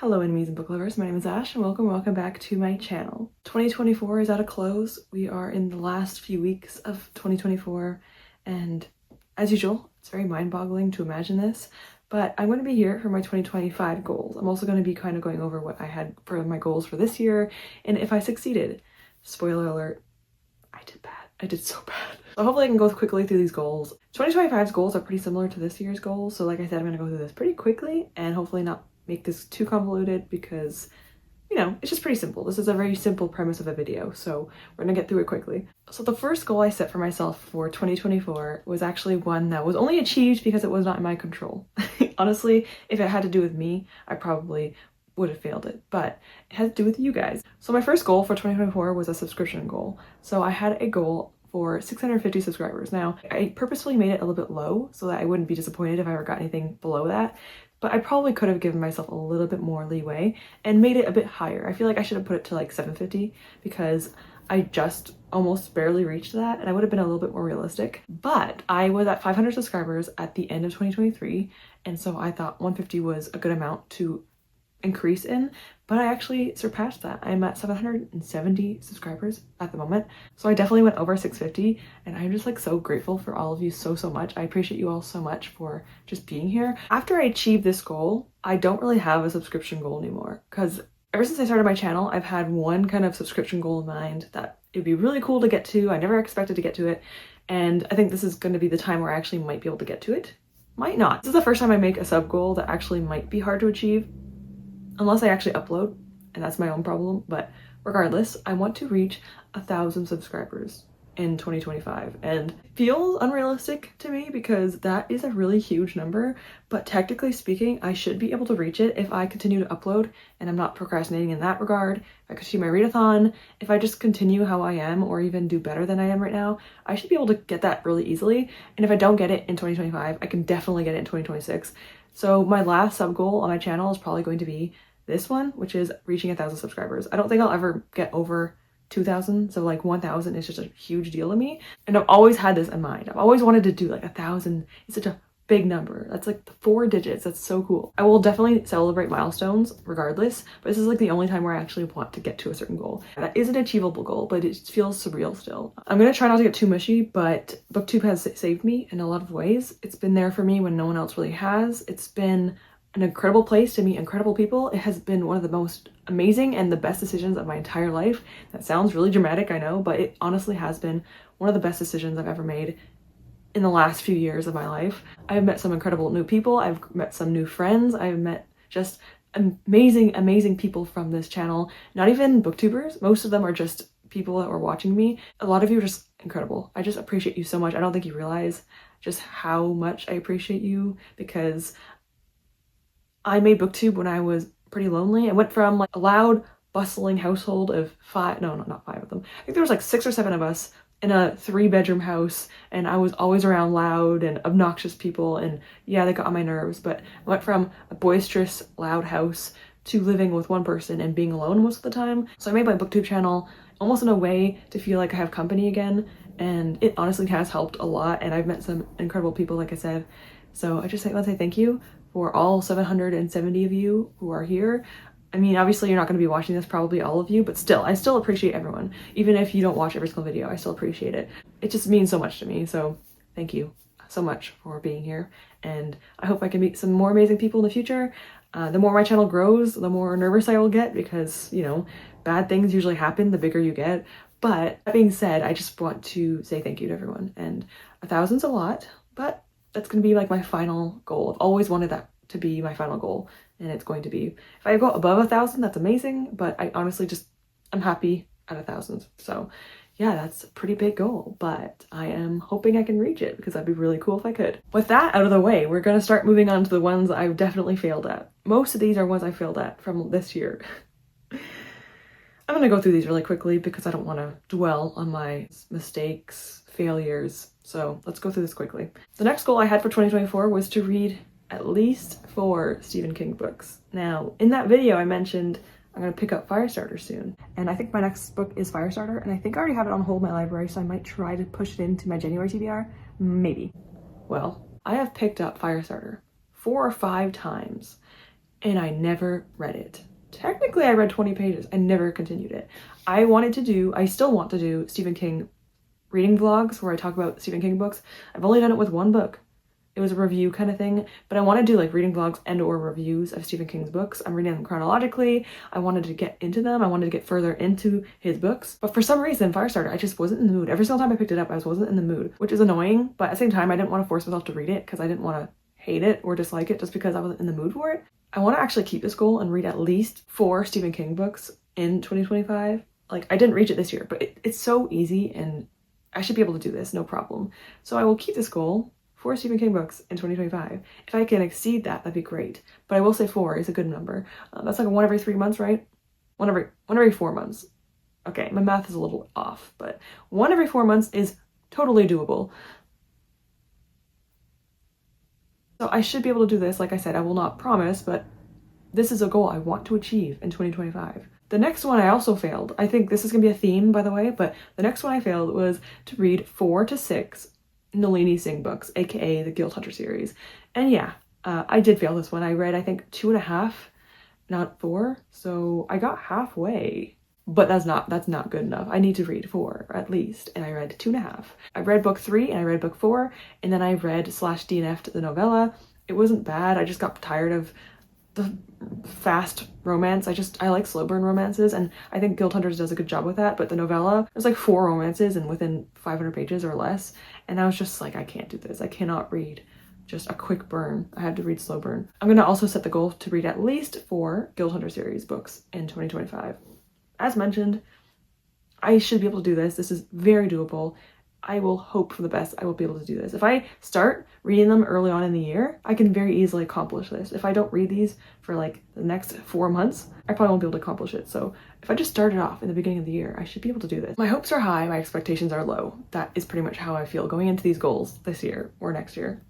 Hello enemies and book lovers, my name is Ash and welcome back to my channel. 2024 is at a close. We are in the last few weeks of 2024 and as usual, it's very mind-boggling to imagine this, but I'm going to be here for my 2025 goals. I'm also going to be kind of going over what I had for my goals for this year and if I succeeded. Spoiler alert, I did bad. I did so bad. So hopefully I can go quickly through these goals. 2025's goals are pretty similar to this year's goals, so like I said, I'm going to go through this pretty quickly and hopefully not make this too convoluted because, you know, it's just pretty simple. This is a very simple premise of a video, so we're gonna get through it quickly. So the first goal I set for myself for 2024 was actually one that was only achieved because it was not in my control. Honestly, if it had to do with me, I probably would have failed it, but it had to do with you guys. So my first goal for 2024 was a subscription goal. So I had a goal for 650 subscribers. Now, I purposefully made it a little bit low so that I wouldn't be disappointed if I ever got anything below that, but I probably could have given myself a little bit more leeway and made it a bit higher. I feel like I should have put it to like 750 because I just almost barely reached that and I would have been a little bit more realistic. But I was at 500 subscribers at the end of 2023 and so I thought 150 was a good amount to increase in, but I actually surpassed that. I'm at 770 subscribers at the moment, so I definitely went over 650 and I'm just like so grateful for all of you so much. I appreciate you all so much for just being here. After I achieved this goal, I don't really have a subscription goal anymore because ever since I started my channel, I've had one kind of subscription goal in mind that it'd be really cool to get to. I never expected to get to it, and I think this is going to be the time where I actually might be able to get to it. Might not. This is the first time I make a sub goal that actually might be hard to achieve unless I actually upload, and that's my own problem. But regardless, I want to reach 1,000 subscribers in 2025, and it feels unrealistic to me because that is a really huge number, but technically speaking, I should be able to reach it if I continue to upload and I'm not procrastinating in that regard. If I continue my readathon, if I just continue how I am or even do better than I am right now, I should be able to get that really easily. And if I don't get it in 2025, I can definitely get it in 2026. So my last sub goal on my channel is probably going to be this one, which is reaching 1,000 subscribers. I don't think I'll ever get over 2,000, so like 1,000 is just a huge deal to me. And I've always had this in mind. I've always wanted to do like 1,000. It's such a big number. That's like 4 digits. That's so cool. I will definitely celebrate milestones regardless, but this is like the only time where I actually want to get to a certain goal. That is an achievable goal, but it feels surreal still. I'm gonna try not to get too mushy, but BookTube has saved me in a lot of ways. It's been there for me when no one else really has. It's been an incredible place to meet incredible people. It has been one of the most amazing and the best decisions of my entire life. That sounds really dramatic, I know, but it honestly has been one of the best decisions I've ever made in the last few years of my life. I've met some incredible new people. I've met some new friends. I've met just amazing people from this channel. Not even booktubers. Most of them are just people that were watching me. A lot of you are just incredible. I just appreciate you so much. I don't think you realize just how much I appreciate you because I made booktube when I was pretty lonely. I went from like a loud, bustling household of not 5 of them. I think there was like 6 or 7 of us in a 3-bedroom house, and I was always around loud and obnoxious people, and yeah, they got on my nerves, but I went from a boisterous, loud house to living with one person and being alone most of the time. So I made my booktube channel almost in a way to feel like I have company again, and it honestly has helped a lot, and I've met some incredible people, like I said. So I just want to say thank you for all 770 of you who are here. I mean, obviously you're not going to be watching this, probably all of you, but still, I still appreciate everyone. Even if you don't watch every single video, I still appreciate it. It just means so much to me, so thank you so much for being here. And I hope I can meet some more amazing people in the future. The more my channel grows, the more nervous I will get because, you know, bad things usually happen the bigger you get. But that being said, I just want to say thank you to everyone. And 1,000's a lot, but that's going to be like my final goal. I've always wanted that to be my final goal, and it's going to be. If I go above 1,000, that's amazing, but I honestly I'm happy at 1,000. So yeah, that's a pretty big goal, but I am hoping I can reach it because that'd be really cool if I could. With that out of the way, we're going to start moving on to the ones I've definitely failed at. Most of these are ones I failed at from this year. I'm going to go through these really quickly because I don't want to dwell on my mistakes, failures. So let's go through this quickly. The next goal I had for 2024 was to read at least 4 Stephen King books. Now, in that video I mentioned I'm going to pick up Firestarter soon, and I think my next book is Firestarter, and I think I already have it on hold in my library, so I might try to push it into my January TBR. Maybe. Well, I have picked up Firestarter 4 or 5 times, and I never read it. Technically, I read 20 pages. I never continued it. I still want to do Stephen King reading vlogs where I talk about Stephen King books. I've only done it with one book. It was a review kind of thing, but I want to do like reading vlogs and or reviews of Stephen King's books. I'm reading them chronologically. I wanted to get into them. I wanted to get further into his books. But for some reason, Firestarter, I just wasn't in the mood. Every single time I picked it up, I wasn't in the mood, which is annoying. But at the same time, I didn't want to force myself to read it because I didn't want to hate it or dislike it just because I wasn't in the mood for it. I want to actually keep this goal and read at least 4 Stephen King books in 2025. Like, I didn't reach it this year, but it's so easy and I should be able to do this, no problem. So I will keep this goal. 4 Stephen King books in 2025. If I can exceed that, that'd be great. But I will say 4 is a good number. That's like 1 every 3 months, right? 1 every 4 months. Okay, my math is a little off, but 1 every 4 months is totally doable. So I should be able to do this. Like I said, I will not promise, but this is a goal I want to achieve in 2025. The next one I also failed. I think this is gonna be a theme, by the way, but the next one I failed was to read 4 to 6 Nalini Singh books, aka the Guild Hunter series. And yeah, I did fail this one. I read, I think, 2.5, not 4. So I got halfway, but that's not good enough. I need to read 4 at least, and I read 2.5. I read book 3 and I read book 4, and then I read / DNF'd the novella. It wasn't bad. I just got tired of the fast romance. I like slow burn romances, and I think Guild Hunters does a good job with that. But the novella, there's like 4 romances and within 500 pages or less, and I was just like, I can't do this. I cannot read just a quick burn. I had to read slow burn. I'm gonna also set the goal to read at least 4 Guild Hunter series books in 2025. As mentioned, I should be able to do this. This is very doable. I will hope for the best. I will be able to do this. If I start reading them early on in the year, I can very easily accomplish this. If I don't read these for like the next 4 months, I probably won't be able to accomplish it. So if I just started off in the beginning of the year, I should be able to do this. My hopes are high, my expectations are low. That is pretty much how I feel going into these goals this year or next year.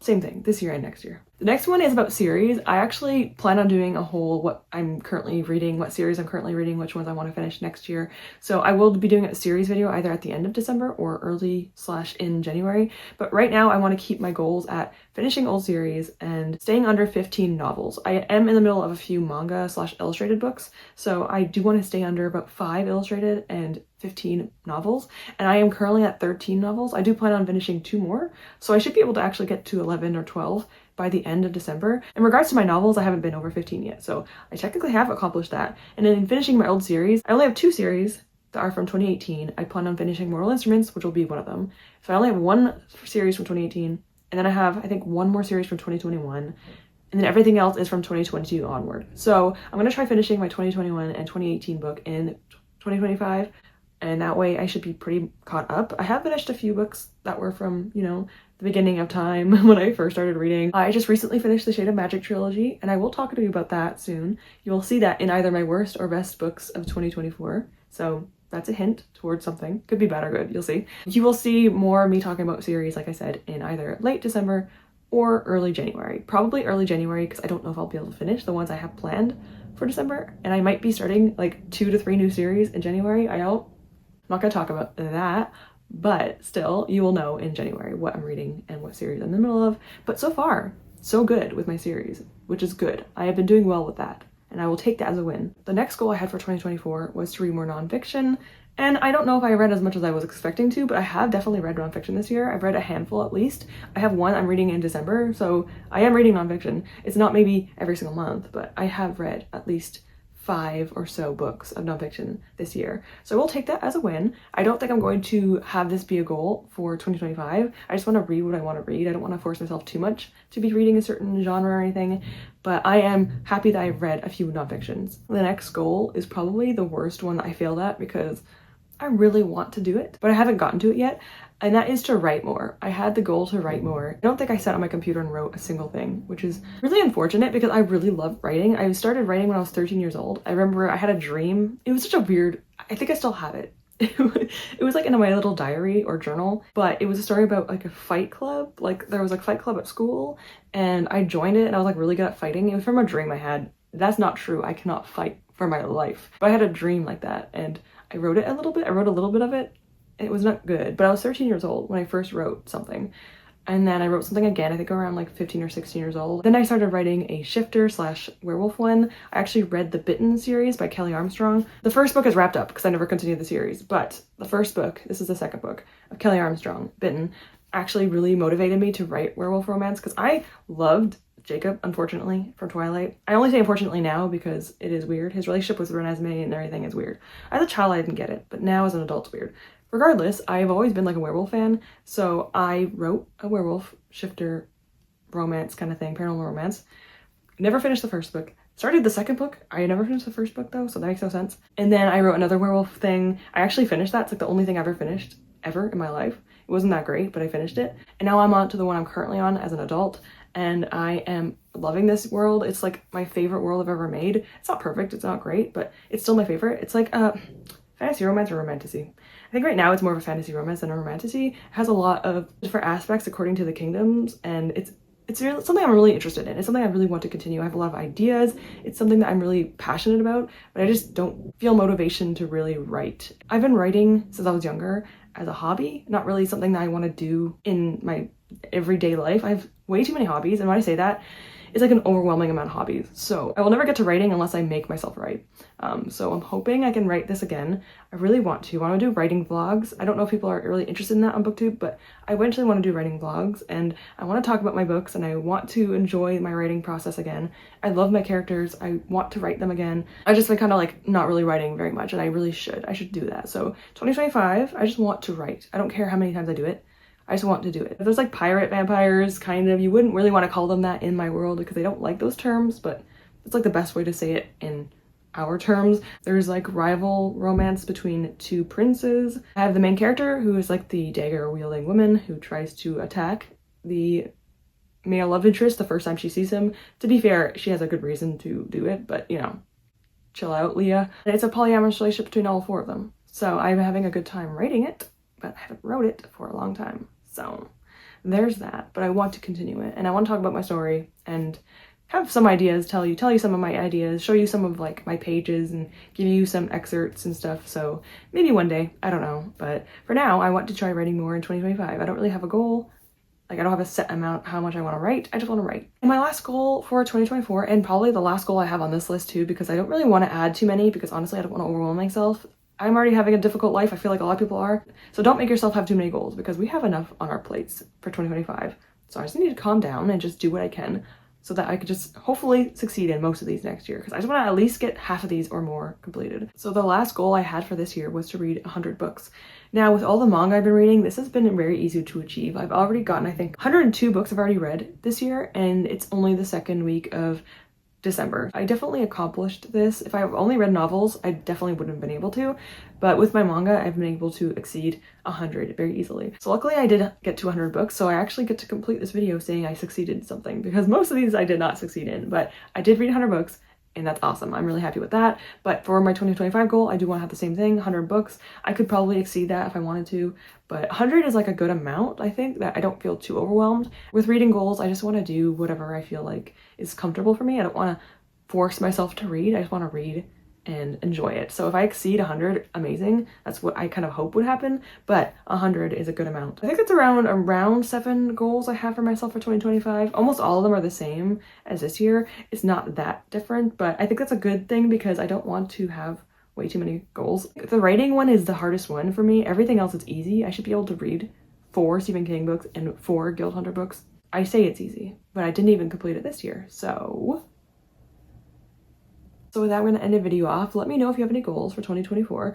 Same thing, this year and next year. The next one is about series. I actually plan on doing a whole what I'm currently reading, what series I'm currently reading, which ones I want to finish next year. So I will be doing a series video either at the end of December or early / in January. But right now I want to keep my goals at finishing old series and staying under 15 novels. I am in the middle of a few manga / illustrated books. So I do want to stay under about 5 illustrated and 15 novels. And I am currently at 13 novels. I do plan on finishing 2 more. So I should be able to actually get to 11 or 12 by the end of December. In regards to my novels, I haven't been over 15 yet, so I technically have accomplished that. And then in finishing my old series, I only have 2 series that are from 2018. I plan on finishing Mortal Instruments, which will be one of them. So I only have 1 series from 2018, and then I have, I think, 1 more series from 2021, and then everything else is from 2022 onward. So I'm gonna try finishing my 2021 and 2018 book in 2025, and that way I should be pretty caught up. I have finished a few books that were from, you know, the beginning of time when I first started reading. I just recently finished the Shade of Magic trilogy, and I will talk to you about that soon. You will see that in either my worst or best books of 2024. So that's a hint towards something. Could be bad or good, you'll see. You will see more of me talking about series, like I said, in either late December or early January. Probably early January, because I don't know if I'll be able to finish the ones I have planned for December, and I might be starting like 2 to 3 new series in January. I'm not gonna talk about that, but still, you will know in January what I'm reading and what series I'm in the middle of. But so far, so good with my series, which is good. I have been doing well with that, and I will take that as a win. The next goal I had for 2024 was to read more nonfiction, and I don't know if I read as much as I was expecting to, but I have definitely read nonfiction this year. I've read a handful at least. I have 1 I'm reading in December, so I am reading nonfiction. It's not maybe every single month, but I have read at least 5 or so books of nonfiction this year. So I will take that as a win. I don't think I'm going to have this be a goal for 2025. I just want to read what I want to read. I don't want to force myself too much to be reading a certain genre or anything, but I am happy that I've read a few nonfictions. The next goal is probably the worst one that I failed at because I really want to do it, but I haven't gotten to it yet. And that is to write more. I had the goal to write more. I don't think I sat on my computer and wrote a single thing, which is really unfortunate because I really love writing. I started writing when I was 13 years old. I remember I had a dream. It was such a weird, I think I still have it. It was like in my little diary or journal, but it was a story about like a fight club. Like there was like fight club at school and I joined it and I was like really good at fighting. It was from a dream I had. That's not true. I cannot fight for my life. But I had a dream like that and I wrote it a little bit. I wrote a little bit of it. It was not good, but I was 13 years old when I first wrote something. And then I wrote something again, I think around like 15 or 16 years old. Then I started writing a shifter / werewolf one. I actually read the Bitten series by Kelly Armstrong. The first book is wrapped up because I never continued the series, but the first book, this is the second book of Kelly Armstrong, Bitten, actually really motivated me to write werewolf romance because I loved Jacob, unfortunately, from Twilight. I only say unfortunately now because it is weird. His relationship with Renesmee and everything is weird. As a child, I didn't get it, but now as an adult, it's weird. Regardless, I've always been like a werewolf fan, so I wrote a werewolf shifter romance kind of thing, paranormal romance. Never finished the first book. Started the second book. I never finished the first book though, so that makes no sense. And then I wrote another werewolf thing. I actually finished that. It's like the only thing I ever finished ever in my life. It wasn't that great, but I finished it. And now I'm on to the one I'm currently on as an adult, and I am loving this world. It's like my favorite world I've ever made. It's not perfect, it's not great, but it's still my favorite. It's like fantasy romance or romantasy. I think right now it's more of a fantasy romance than a romantasy. It has a lot of different aspects according to the kingdoms, and it's really something I'm really interested in. It's something I really want to continue. I have a lot of ideas. It's something that I'm really passionate about, but I just don't feel motivation to really write. I've been writing since I was younger as a hobby, not really something that I want to do in my everyday life. I have way too many hobbies, and when I say that, it's like an overwhelming amount of hobbies. So I will never get to writing unless I make myself write. So I'm hoping I can write this again. I really want to. I want to do writing vlogs. I don't know if people are really interested in that on BookTube, but I eventually want to do writing vlogs, and I want to talk about my books, and I want to enjoy my writing process again. I love my characters. I want to write them again. I just been kind of like not really writing very much, and I really should. I should do that. So 2025, I just want to write. I don't care how many times I do it. I just want to do it. If there's like pirate vampires, kind of, you wouldn't really want to call them that in my world because they don't like those terms, but it's like the best way to say it in our terms. There's like rival romance between two princes. I have the main character who is like the dagger wielding woman who tries to attack the male love interest the first time she sees him. To be fair, she has a good reason to do it, but you know, chill out, Leah. And it's a polyamorous relationship between all four of them. So I'm having a good time writing it, but I haven't wrote it for a long time. So there's that, but I want to continue it, and I want to talk about my story and have some ideas, tell you some of my ideas, show you some of like my pages and give you some excerpts and stuff. So maybe one day, I don't know, but for now I want to try writing more in 2025. I don't really have a goal. Like I don't have a set amount how much I want to write. I just want to write. And my last goal for 2024, and probably the last goal I have on this list too, because I don't really want to add too many because honestly I don't want to overwhelm myself. I'm already having a difficult life. I feel like a lot of people are. So don't make yourself have too many goals because we have enough on our plates for 2025. So I just need to calm down and just do what I can so that I could just hopefully succeed in most of these next year, because I just want to at least get half of these or more completed. So the last goal I had for this year was to read 100 books. Now with all the manga I've been reading, this has been very easy to achieve. I've already gotten, I think, 102 books I've already read this year, and it's only the second week of December. I definitely accomplished this. If I only read novels, I definitely wouldn't have been able to, but with my manga, I've been able to exceed 100 very easily. So luckily I did get to 100 books, so I actually get to complete this video saying I succeeded in something, because most of these I did not succeed in, but I did read 100 books, and that's awesome. I'm really happy with that. But for my 2025 goal, I do want to have the same thing, 100 books. I could probably exceed that if I wanted to, but 100 is like a good amount, I think, that I don't feel too overwhelmed. With reading goals, I just want to do whatever I feel like is comfortable for me. I don't want to force myself to read. I just want to read and enjoy it. So if I exceed 100, amazing. That's what I kind of hope would happen, but 100 is a good amount. I think it's around 7 goals I have for myself for 2025. Almost all of them are the same as this year. It's not that different, but I think that's a good thing because I don't want to have way too many goals. The writing one is the hardest one for me. Everything else is easy. I should be able to read 4 Stephen King books and 4 Guild Hunter books. I say it's easy, but I didn't even complete it this year, so with that, I'm going to end the video off. Let me know if you have any goals for 2024.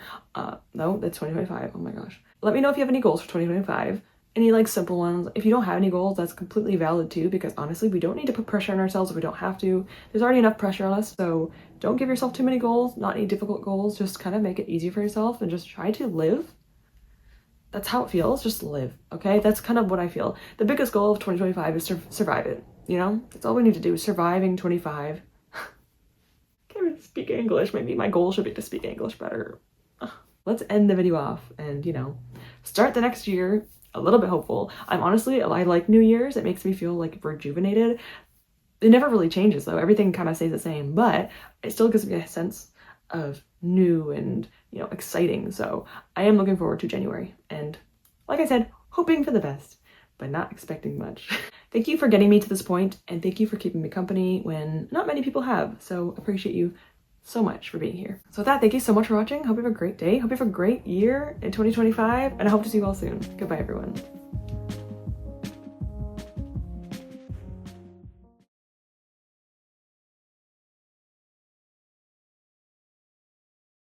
No, that's 2025. Oh my gosh. Let me know if you have any goals for 2025. Any like simple ones. If you don't have any goals, that's completely valid too, because honestly, we don't need to put pressure on ourselves if we don't have to. There's already enough pressure on us, so don't give yourself too many goals, not any difficult goals. Just kind of make it easy for yourself and just try to live. That's how it feels. Just live, okay? That's kind of what I feel. The biggest goal of 2025 is to survive it, you know? That's all we need to do is surviving 25. Speak English. Maybe my goal should be to speak English better. Let's end the video off and, you know, start the next year a little bit hopeful. I like New Year's. It makes me feel like rejuvenated. It never really changes though. Everything kind of stays the same, but it still gives me a sense of new and, you know, exciting. So I am looking forward to January and, like I said, hoping for the best. but not expecting much. Thank you for getting me to this point, and thank you for keeping me company when not many people have. So appreciate you so much for being here. So with that, thank you so much for watching. Hope you have a great day. Hope you have a great year in 2025, and I hope to see you all soon. Goodbye, everyone.